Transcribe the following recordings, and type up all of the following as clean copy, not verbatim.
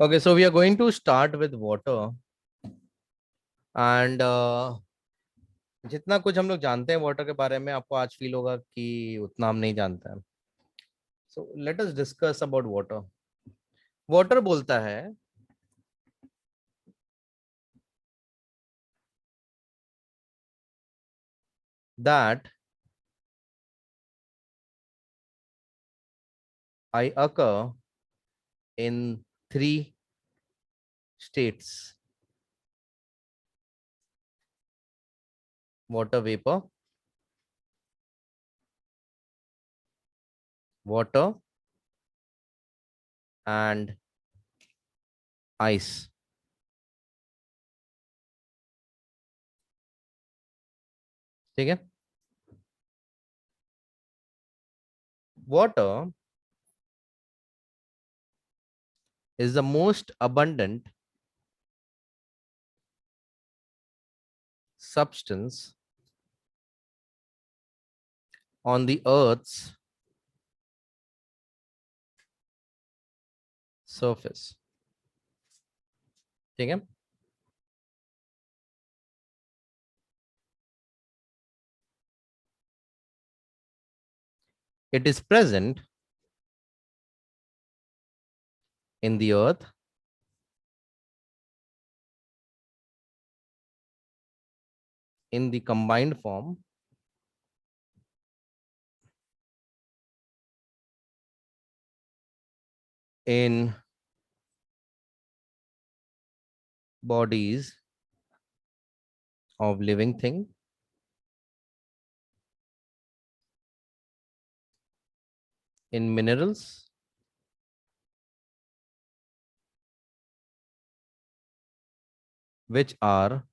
Okay, so we are going to start with water and जितना कुछ हम लोग जानते हैं वाटर के बारे में आपको आज फील होगा कि उतना हम नहीं जानते हैं. So let us discuss about water. Water बोलता है that I occur in three states: water vapor, water, and ice. ठीक है. Water is the most abundant substance on the earth's surface. ठीक है. It is present in the earth in the combined form in bodies of living thing, in minerals, which are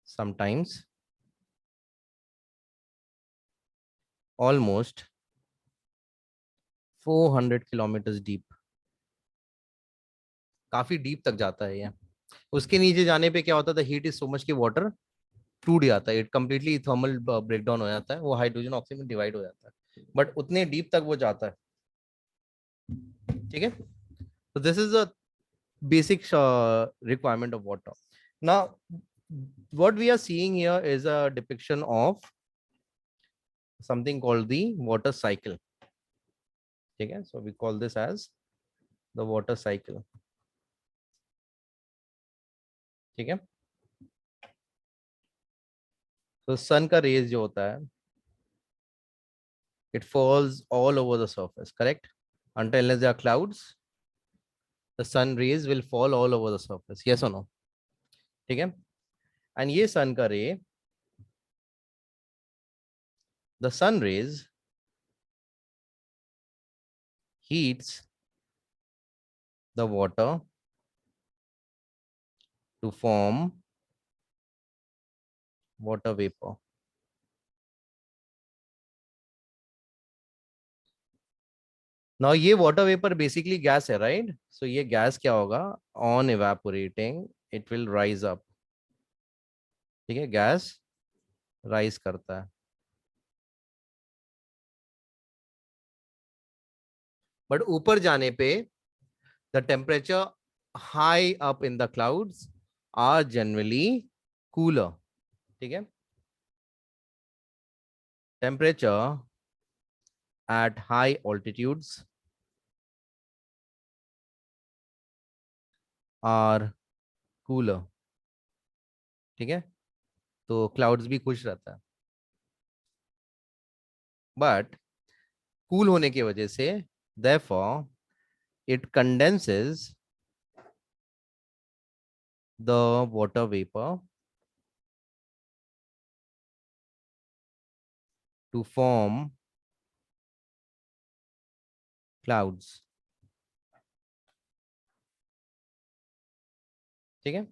sometimes almost 400 kilometers deep. काफी deep तक जाता है ये. उसके नीचे जाने पे क्या होता था, हीट इज सो मच कि वाटर टूट जाता है, इट कंप्लीटली थर्मल ब्रेकडाउन हो जाता है, वो हाइड्रोजन ऑक्सीजन में डिवाइड हो जाता है, बट उतने डीप तक वो जाता है. ठीक है. तो this is a basic requirement of water. Now, what we are seeing here is a depiction of something called the water cycle. Okay, so we call this as the water cycle. ठीक है. So sun का rays जो होता है, it falls all over the surface, correct? Until there are clouds, the sun rays will fall all over the surface. Yes or no? ठीक है. And ये sun का ray, the sun rays heats the water to form water vapor. Now ये water vapor basically gas है, right? So ये gas क्या होगा? On evaporating, it will rise up. ठीक है, gas rise करता है. But ऊपर जाने पे the temperature high up in the clouds are generally cooler. ठीक है. Temperature at high altitudes are cooler. ठीक है. तो clouds भी खुश रहता है. But cool होने की वजह से therefore it condenses the water vapor to form clouds. ठीक है.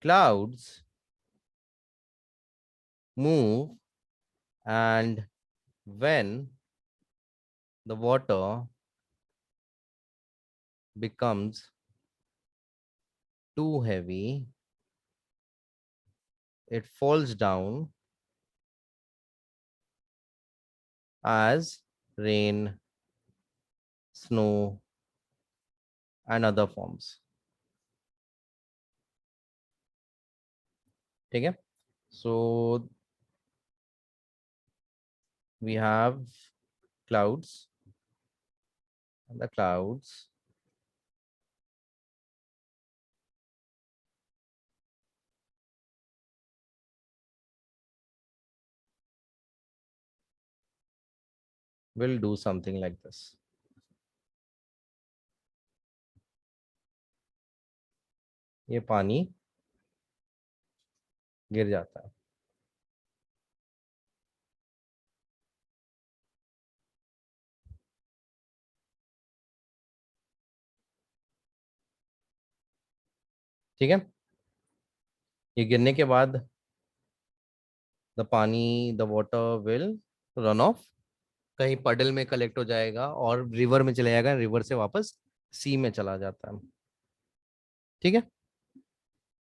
Clouds move, and when the water becomes too heavy, it falls down as rain, snow, and other forms. ठीक है? So we have clouds, and the clouds will do something like this. ये पानी गिर जाता है. ठीक है? ये गिरने के बाद the water will run of, कहीं पडल में कलेक्ट हो जाएगा और रिवर में चले जाएगा, रिवर से वापस सी में चला जाता है. ठीक है?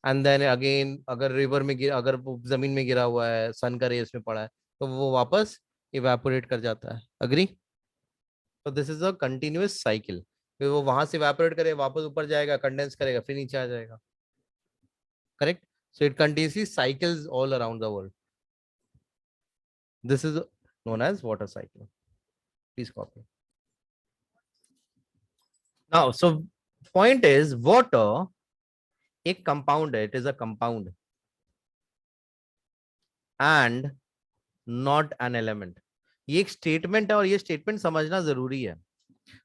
एंड देन अगेन अगर रिवर में गिर, अगर वो जमीन में गिरा हुआ है, सन का रेस में पड़ा है, तो वो वापस इवेपोरेट कर जाता है. अग्री? तो this is a continuous cycle. फिर वो वहां से इवेपोरेट करे, वापस ऊपर जाएगा, कंडेंस करेगा, फिर नीचे आ जाएगा. Correct? So it continuously cycles all around the world. This is known as water cycle. Please copy. Now, so point is water एक कंपाउंड है, it is a compound and not an element. ये एक statement है और ये statement समझना जरूरी है.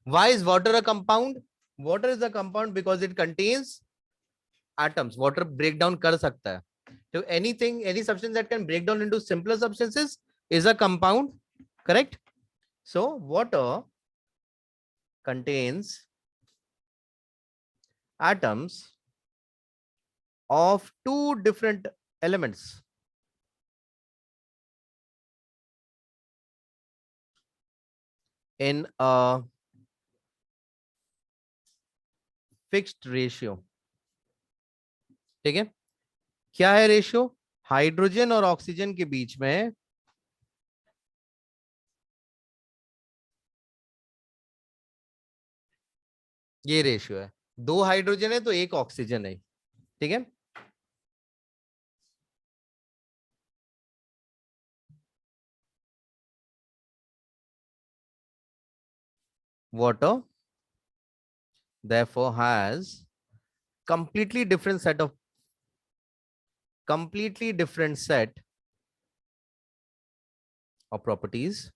Why is water a compound? Water is a compound because it contains atoms. Water break down कर सकता है. तो anything, any substance that can break down into simpler substances is a compound. Correct? So water contains atoms of two different elements in a fixed ratio. ठीक है? क्या है ratio? Hydrogen और oxygen के बीच में ये रेशियो है. दो हाइड्रोजन है तो एक ऑक्सीजन है. ठीक है? Water therefore has completely different set of completely different set of properties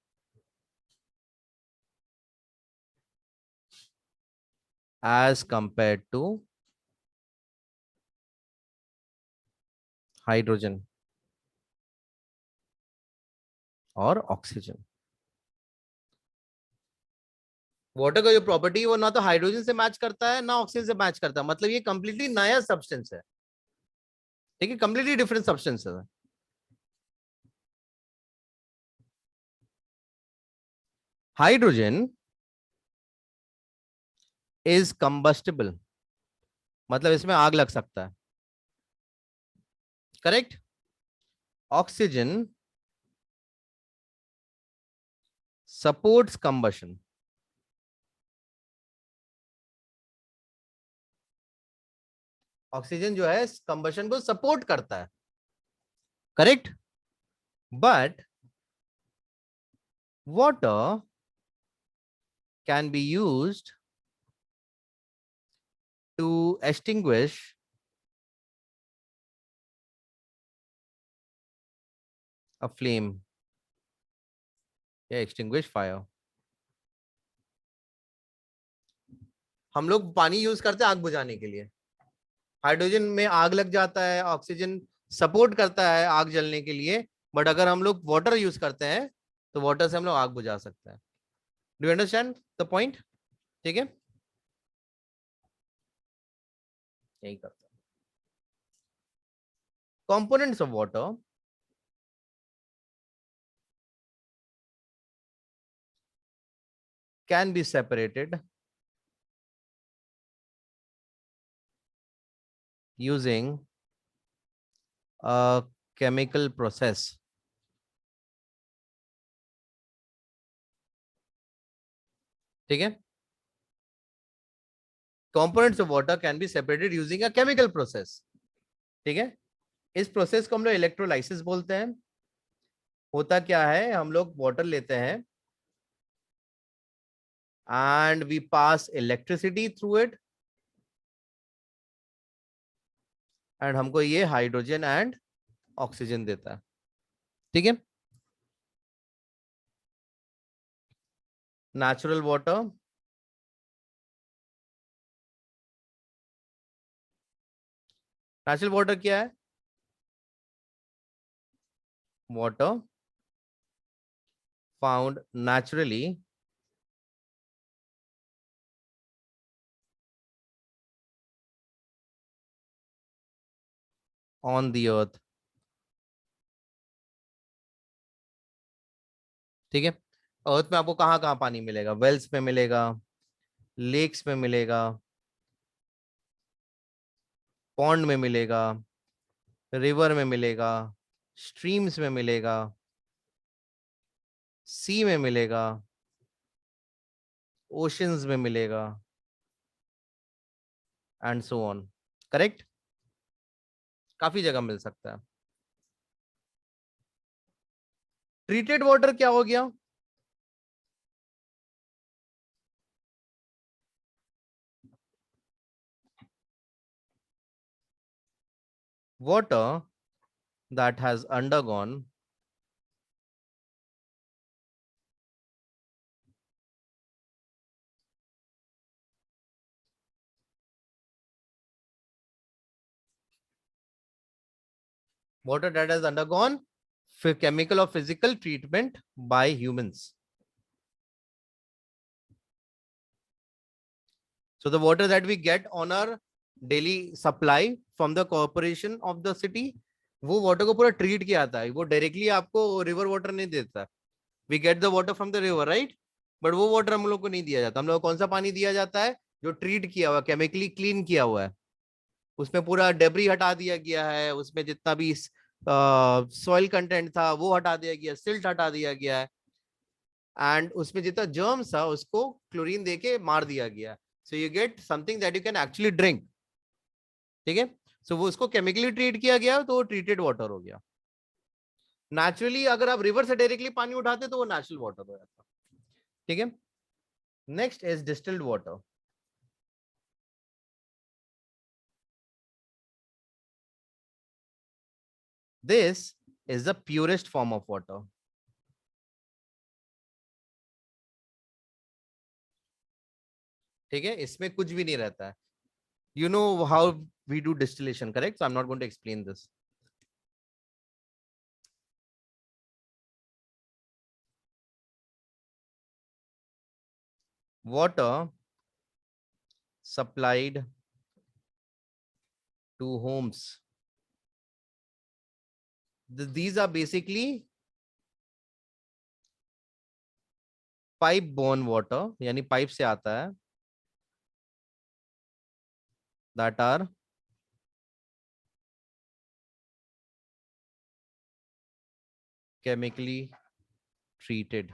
as compared to hydrogen और ऑक्सीजन. वाटर का जो प्रॉपर्टी है वो ना तो हाइड्रोजन से मैच करता है ना ऑक्सीजन से मैच करता है. मतलब ये कंप्लीटली नया सब्सटेंस है. ठीक है? कंप्लीटली डिफरेंट सब्सटेंस है. हाइड्रोजन इज कंबस्टिबल, मतलब इसमें आग लग सकता है. Correct? Oxygen supports combustion. Oxygen जो है कंबशन को सपोर्ट करता है. Correct? But water can be used to extinguish a flame या extinguish fire. हम लोग पानी यूज करते हैं आग बुझाने के लिए. हाइड्रोजन में आग लग जाता है, ऑक्सीजन सपोर्ट करता है आग जलने के लिए. बट अगर हम लोग वाटर यूज करते हैं तो वाटर से हम लोग आग बुझा सकते हैं. Do you understand the point? ठीक है? यही करते हैं. Components of water can be separated using a chemical process ठीक है, components of water can be separated using a chemical process. ठीक है, इस प्रोसेस को हम लोग इलेक्ट्रोलाइसिस बोलते हैं। होता क्या है, हम लोग वाटर लेते हैं and we pass electricity through it and हमको ये हाइड्रोजन एंड ऑक्सीजन देता है। ठीक है, नेचुरल वाटर, नेचुरल वाटर क्या है, water found naturally on the earth. ठीक है, अर्थ में आपको कहाँ कहाँ पानी मिलेगा, वेल्स में मिलेगा, लेक्स में मिलेगा, पॉन्ड में मिलेगा, रिवर में मिलेगा, स्ट्रीम्स में मिलेगा, सी में मिलेगा, ओशंस में मिलेगा, एंड सो ऑन। करेक्ट, काफी जगह मिल सकता है। ट्रीटेड वाटर क्या हो गया, water that has undergone water that has undergone chemical or physical treatment by humans. So the water that we get on our daily supply from the corporation of the city, वो water को पूरा treat किया आता है, वो directly आपको river water नहीं देता। We get the water from the river, right, but वो वाटर हम लोग को नहीं दिया जाता। हम लोग को कौन सा पानी दिया जाता है, जो ट्रीट किया हुआ, केमिकली क्लीन किया हुआ है, उसमें पूरा डेब्री हटा दिया गया है, उसमें जितना भी सॉइल कंटेंट था वो हटा दिया गया, सिल्ट हटा दिया गया है, एंड उसमें जितना जर्म्स था उसको क्लोरीन देके मार दिया गया। So you get something that you can actually drink. ठीक है, सो वो उसको केमिकली ट्रीट किया गया तो वो ट्रीटेड वाटर हो गया। नेचुरली अगर आप रिवर से डायरेक्टली पानी उठाते तो वो नेचुरल वाटर हो जाता। ठीक है, next is distilled water. This is the purest form of water. ठीक है, इसमें कुछ भी नहीं रहता है। You know how we do distillation, correct? So I'm not going to explain this. Water supplied to homes. These are basically pipe borne water, यानी pipe से आता है, that are chemically treated,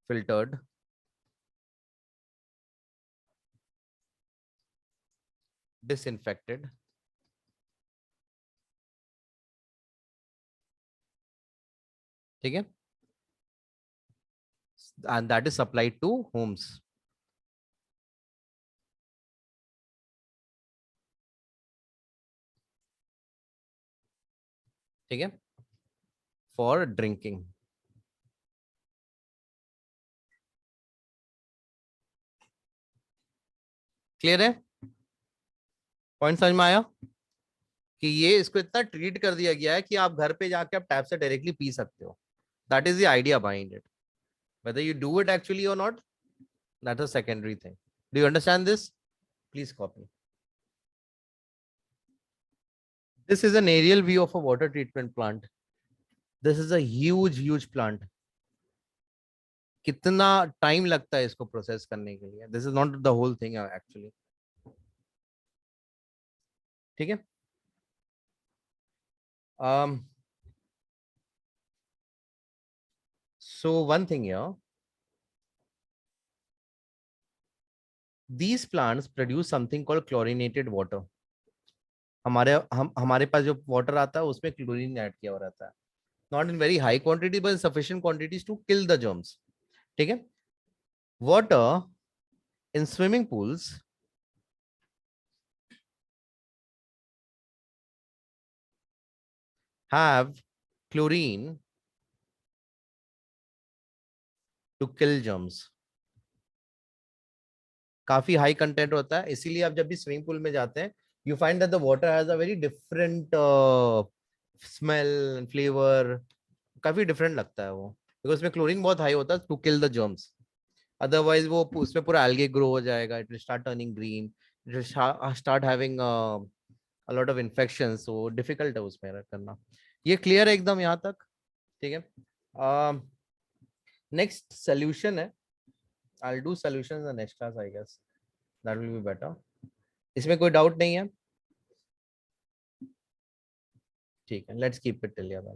filtered, disinfected. ठीक है, and that is supplied to homes. ठीक है, for drinking. Clear है, point समझ में आया कि ये इसको इतना ट्रीट कर दिया गया है कि आप घर पे जाके आप टैप से डायरेक्टली पी सकते हो। That is the idea behind it. Whether you do it actually or not, that's a secondary thing. Do you understand this? Please copy. This is an aerial view of a water treatment plant. This is a huge plant. कितना time लगता है इसको process करने के लिए? This is not the whole thing actually. ठीक है, So one thing here, these plants produce something called chlorinated water. हमारे पास जो वाटर आता है उसमें क्लोरीन ऐड किया हुआ रहता है, not in very high quantity but sufficient quantities to kill the germs. ठीक है. Water in swimming pools have chlorine to kill germs. काफी हाई कंटेंट होता है, इसीलिए आप जब भी स्विमिंग पूल में जाते हैं you find that the water has a very different smell flavour. काफी डिफरेंट लगता है वो, बिकॉज उसमें क्लोरीन बहुत हाई होता है to kill the germs. Otherwise वो उसमें पूरा algae ग्रो हो जाएगा, it will start turning green, it will start having a lot of infection. So difficult है उसमें करना. ये क्लियर है एकदम यहाँ तक? ठीक है. नेक्स्ट सोल्यूशन है, I'll do solutions in the next class, I guess. That will be better. इसमें कोई डाउट नहीं है? ठीक है, let's keep it till here.